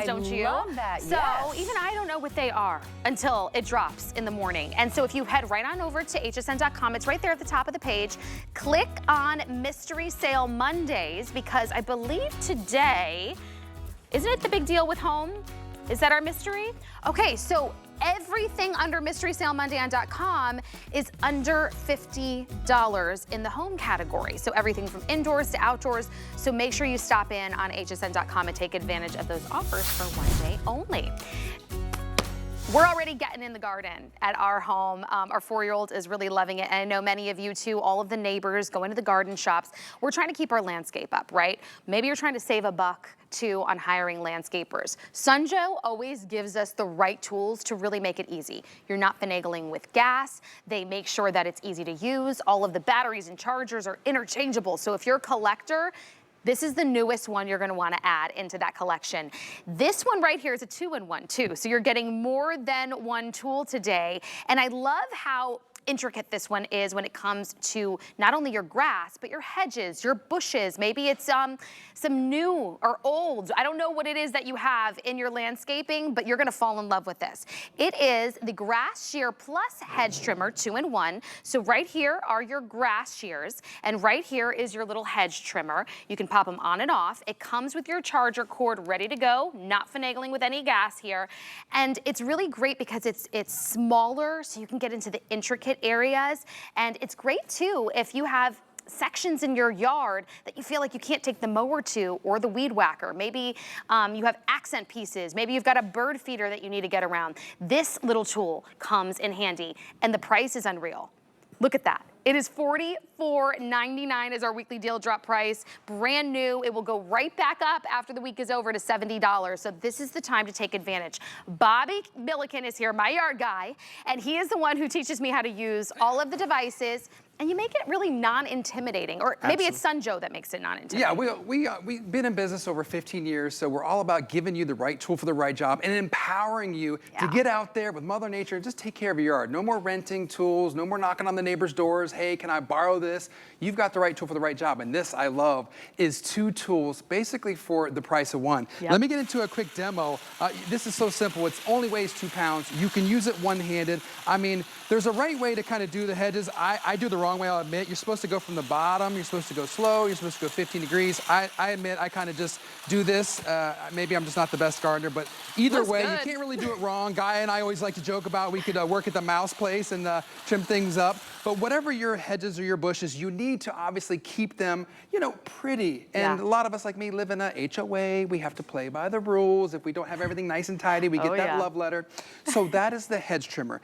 Don't you? I love that, So yes. even I don't know what they are until it drops in the morning. And so if you head right on over to hsn.com, it's right there at the top of the page. Click on Mystery Sale Mondays, because I believe today, isn't it the big deal with home? Is that our mystery? Okay, so everything under Mystery Sale Monday on .com is under $50 in the home category. So everything from indoors to outdoors. So make sure you stop in on hsn.com and take advantage of those offers for one day only. We're already getting in the garden at our home. Our 4-year-old is really loving it. And I know many of you too, all of the neighbors go into the garden shops. We're trying to keep our landscape up, right? Maybe you're trying to save a buck too on hiring landscapers. Sun Joe always gives us the right tools to really make it easy. You're not finagling with gas. They make sure that it's easy to use. All of the batteries and chargers are interchangeable. So if you're a collector, this is the newest one you're gonna wanna add into that collection. This one right here is a 2-in-1 too, so you're getting more than one tool today. And I love how intricate this one is when it comes to not only your grass, but your hedges, your bushes. Maybe it's some new or old. I don't know what it is that you have in your landscaping, but you're gonna fall in love with this. It is the Grass Shear Plus Hedge Trimmer 2-in-1. So right here are your grass shears, and right here is your little hedge trimmer. You can pop them on and off. It comes with your charger cord ready to go, not finagling with any gas here. And it's really great because it's smaller, so you can get into the intricate areas. And it's great too if you have sections in your yard that you feel like you can't take the mower to or the weed whacker. Maybe you have accent pieces. Maybe you've got a bird feeder that you need to get around. This little tool comes in handy, and the price is unreal. Look at that. It is $44.99 is our weekly deal drop price. Brand new. It will go right back up after the week is over to $70. So this is the time to take advantage. Bobby Milliken is here, my yard guy, and he is the one who teaches me how to use all of the devices. And you make it really non-intimidating, or maybe it's Sun Joe that makes it non-intimidating. Yeah, we've been in business over 15 years, so we're all about giving you the right tool for the right job and empowering you to get out there with Mother Nature and just take care of your yard. No more renting tools, no more knocking on the neighbor's doors. Hey, can I borrow this? You've got the right tool for the right job, and this, I love, is 2 tools basically for the price of 1. Let me get into a quick demo. This is so simple. It only weighs 2 pounds. You can use it one-handed. I mean, there's a right way to kind of do the hedges. I do the wrong way, I'll admit. You're supposed to go from the bottom. You're supposed to go slow. You're supposed to go 15 degrees. I admit I kind of just do this. Maybe I'm just not the best gardener, but either way, you can't really do it wrong. Guy and I always like to joke about we could work at the mouse place and trim things up. But whatever your hedges or your bushes, you need to obviously keep them, you know, pretty. And a lot of us like me live in a HOA. We have to play by the rules. If we don't have everything nice and tidy, we get that love letter. So that is the hedge trimmer.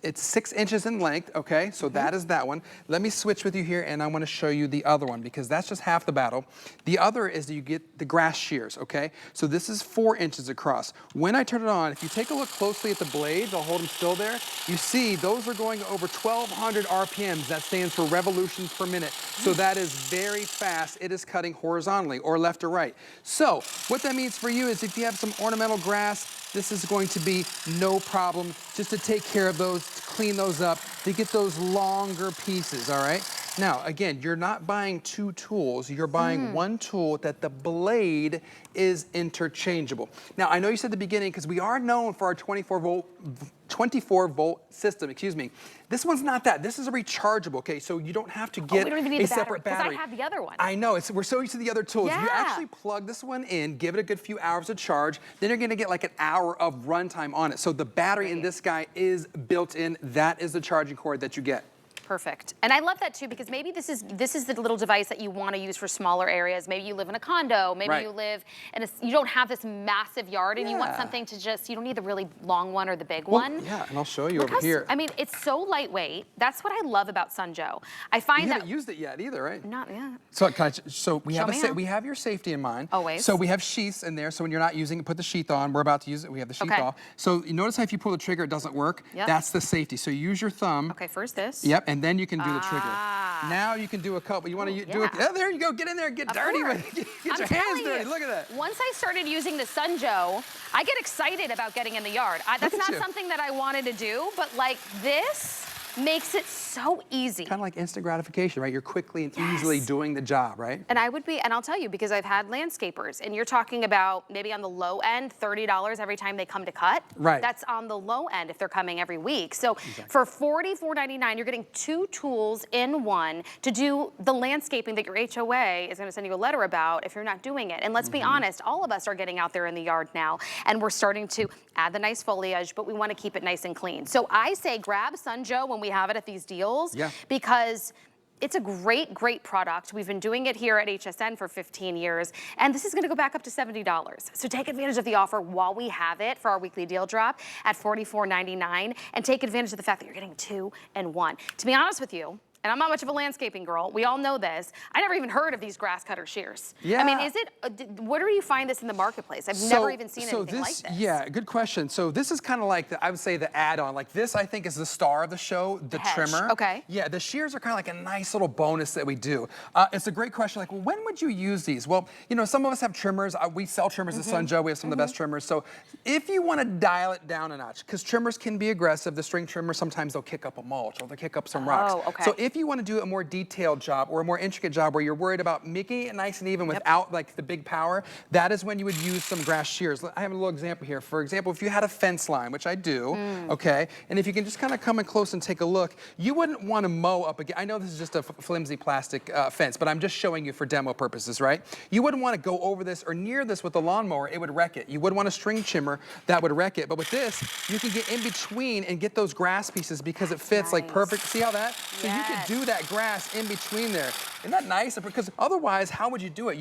It's 6 inches in length, okay? So that is that one. Let me switch with you here, and I want to show you the other one because that's just half the battle. The other is that you get the grass shears, okay? So this is 4 inches across. When I turn it on, if you take a look closely at the blades, I'll hold them still there, you see those are going over 1,200 RPMs. That stands for revolutions per minute. So that is very fast. It is cutting horizontally or left or right. So what that means for you is if you have some ornamental grass, this is going to be no problem just to take care of those, to clean those up, to get those longer pieces, all right? Now, again, you're not buying 2 tools, you're buying 1 tool that the blade is interchangeable. Now, I know you said at the beginning, because we are known for our 24-volt system, excuse me. This one's not that. This is a rechargeable, okay? So you don't have to get a separate battery. Because I have the other one. I know, we're so used to the other tools. You actually plug this one in, give it a good few hours of charge, then you're gonna get like an hour of runtime on it. So the battery in this guy is built in. That is the charging cord that you get. Perfect. And I love that too, because maybe this is the little device that you want to use for smaller areas. Maybe you live in a condo, maybe you live in you don't have this massive yard and you want something to just, you don't need the really long one or the big one. Yeah, and I'll show you over here. I mean, it's so lightweight. That's what I love about Sun Joe. I find you haven't used it yet either, right? Not yet. So we have your safety in mind. Always. So we have sheaths in there, so when you're not using it, put the sheath on. We're about to use it, we have the sheath off. So you notice how if you pull the trigger, it doesn't work? That's the safety. So you use your thumb. Okay, first this. Yep, and then you can do the trigger. Now you can do a couple. You want to do it? Oh, there you go. Get in there. Get dirty with it. Get your hands dirty. Look at that. Once I started using the Sun Joe, I get excited about getting in the yard. That's not something that I wanted to do, but like this makes it so easy. Kind of like instant gratification, right? You're quickly and easily doing the job, right? And I'll tell you, because I've had landscapers, and you're talking about maybe on the low end, $30 every time they come to cut. Right. That's on the low end if they're coming every week. So for $44.99, you're getting 2 tools in one to do the landscaping that your HOA is gonna send you a letter about if you're not doing it. And let's be honest, all of us are getting out there in the yard now, and we're starting to add the nice foliage, but we wanna keep it nice and clean. So I say grab Sun Joe when we have it at these deals, because it's a great, great product. We've been doing it here at HSN for 15 years, and this is gonna go back up to $70. So take advantage of the offer while we have it for our weekly deal drop at $44.99, and take advantage of the fact that you're getting 2 in 1. To be honest with you, and I'm not much of a landscaping girl, we all know this, I never even heard of these grass cutter shears. Yeah. I mean, is it, where do you find this in the marketplace? I've never even seen anything like this. Yeah, good question. So this is kind of like, I would say the add-on. Like this, I think, is the star of the show, the Hedge. trimmer. Okay. Yeah, the shears are kind of like a nice little bonus that we do. It's a great question, like, well, when would you use these? Well, you know, some of us have trimmers. We sell trimmers at Sun Joe. We have some of the best trimmers. So if you want to dial it down a notch, because trimmers can be aggressive, the string trimmer, sometimes they'll kick up a mulch or they'll kick up some rocks. Oh, okay. So if you want to do a more detailed job or a more intricate job where you're worried about making it nice and even without like the big power, that is when you would use some grass shears. I have a little example here. For example, if you had a fence line, which I do, okay, and if you can just kind of come in close and take a look, you wouldn't want to mow up again. I know this is just a flimsy plastic fence, but I'm just showing you for demo purposes, right? You wouldn't want to go over this or near this with a lawnmower. It would wreck it. You wouldn't want a string trimmer. That would wreck it. But with this, you can get in between and get those grass pieces because it fits like perfect. See how that? So you could do that grass in between there. Isn't that nice? Because otherwise, how would you do it?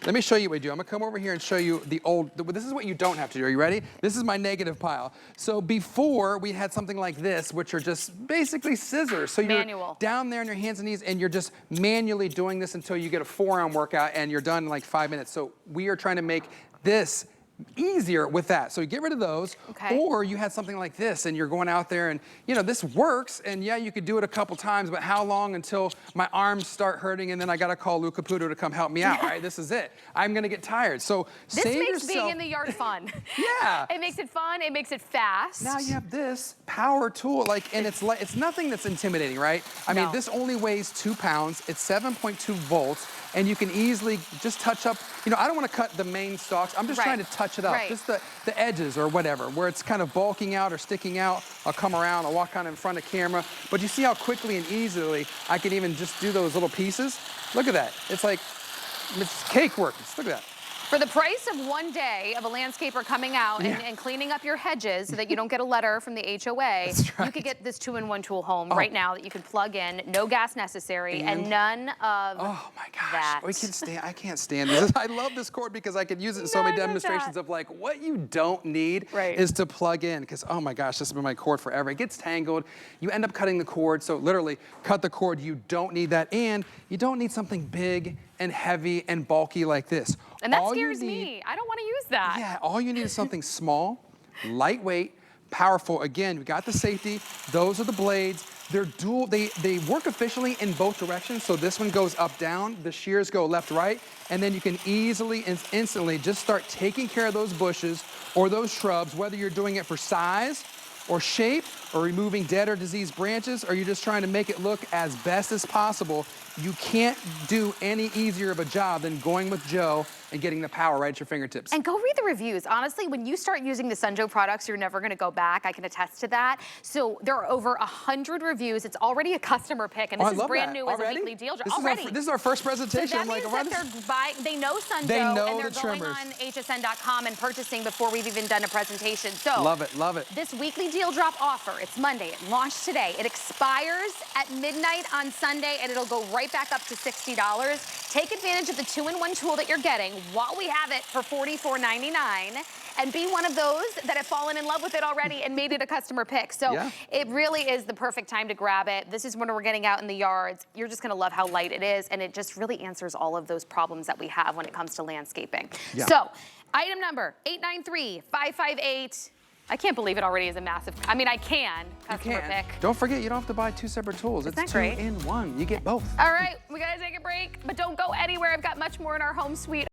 Let me show you what you do. I'm gonna come over here and show you this is what you don't have to do. Are you ready? This is my negative pile. So before, we had something like this, which are just basically scissors. So you're down there on your hands and knees, and you're just manually doing this until you get a forearm workout, and you're done in like 5 minutes. So we are trying to make this easier with that. So you get rid of those, or you had something like this and you're going out there and, you know, this works, and yeah, you could do it a couple times, but how long until my arms start hurting and then I gotta call Lou Caputo to come help me out, right? This is it. I'm gonna get tired. So this makes being in the yard fun. Yeah. It makes it fun, it makes it fast. Now you have this power tool, and it's nothing that's intimidating, right? I mean, this only weighs 2 pounds, it's 7.2 volts, and you can easily just touch up, you know, I don't wanna cut the main stalks, I'm just trying to touch it up, just the edges or whatever, where it's kind of bulking out or sticking out. I'll come around, I'll walk kind of in front of camera, but you see how quickly and easily I can even just do those little pieces? Look at that, it's like, it's cake work, look at that. For the price of 1 day of a landscaper coming out and cleaning up your hedges so that you don't get a letter from the HOA, you could get this 2-in-1 tool home right now that you can plug in, no gas necessary, and none of that. I can't stand this. I love this cord because I could use it in so many demonstrations of like what you don't need is to plug in, because oh my gosh, this has been my cord forever. It gets tangled, you end up cutting the cord, so literally cut the cord, you don't need that, and you don't need something big and heavy and bulky like this. And that scares me. I don't want to use that. Yeah, all you need is something small, lightweight, powerful. Again, we got the safety. Those are the blades. They're dual, they work efficiently in both directions. So this one goes up, down, the shears go left, right, and then you can easily and instantly just start taking care of those bushes or those shrubs, whether you're doing it for size or shape or removing dead or diseased branches, or you're just trying to make it look as best as possible. You can't do any easier of a job than going with Joe and getting the power right at your fingertips. And go read the reviews. Honestly, when you start using the Sun Joe products, you're never gonna go back. I can attest to that. So there are over 100 reviews. It's already a customer pick, and this is brand new as a weekly deal. This is our first presentation. So that means that they know Sun Joe, and they're going on hsn.com and purchasing before we've even done a presentation. So love it, love it. This weekly deal drop offer, it's Monday, it launched today. It expires at midnight on Sunday, and it'll go right back up to $60. Take advantage of the 2-in-1 tool that you're getting while we have it for $44.99, and be one of those that have fallen in love with it already and made it a customer pick. So it really is the perfect time to grab it. This is when we're getting out in the yards. You're just gonna love how light it is, and it just really answers all of those problems that we have when it comes to landscaping. So item number 893-558. I can't believe it already is a massive, I mean, I can, customer pick. Don't forget, you don't have to buy 2 separate tools. It's 2-in-1. You get both. All right, we gotta take a break, but don't go anywhere. I've got much more in our home suite.